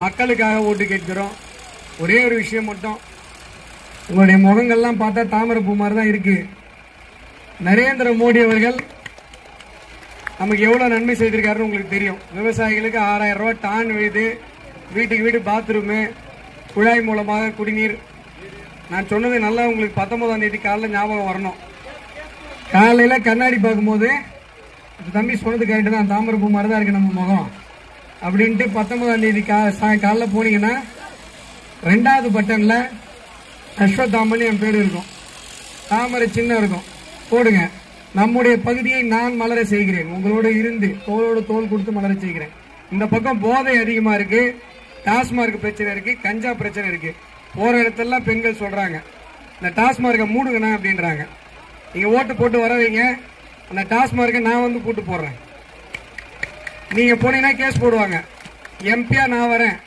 மக்களுக்காக ஓட்டு கேட்கிறோம். ஒரே ஒரு விஷயம் மட்டும், உங்களுடைய முகங்கள்லாம் பார்த்தா தாமரை பூ மாதிரி தான் இருக்கு. நரேந்திர மோடி அவர்கள் நமக்கு எவ்வளவு நன்மை செய்திருக்காருன்னு உங்களுக்கு தெரியும். விவசாயிகளுக்கு 6000 ரூபாய் டான் விழுது, வீட்டுக்கு வீடு பாத்ரூமு, குழாய் மூலமாக குடிநீர். நான் சொன்னது நல்லா உங்களுக்கு 19ஆம் தேதி காலையில் ஞாபகம் வரணும். காலையில் கண்ணாடி பார்க்கும்போது தம்பி சொன்னது கரெக்டு தான், தாமரை பூ மாதிரி தான் இருக்கு நம்ம முகம் அப்படின்ட்டு 19ஆம் தேதி காலைல போனீங்கன்னா 2வது பட்டன்ல அஸ்வத்தாமன் என் பேர் இருக்கும், தாமரை சின்னம் இருக்கும், போடுங்க. நம்முடைய பகுதியை நான் மலர செய்கிறேன், உங்களோட இருந்து தோளோடு தோல் கொடுத்து மலர செய்கிறேன். இந்த பக்கம் போதை அதிகமா இருக்கு, டாஸ்மார்க் பிரச்சனை இருக்கு, கஞ்சா பிரச்சனை இருக்கு. போற இடத்துல பெண்கள் சொல்றாங்க இந்த டாஸ்மார்க்கை மூடுங்கண்ணா அப்படின்றாங்க. நீங்க ஓட்டு போட்டு வர வைங்க, அந்த டாஸ்மார்க்கை நான் வந்து போட்டு போடுறேன். நீங்க போனீங்கன்னா கேஸ் போடுவாங்க. எம்பியா நான் வரேன்,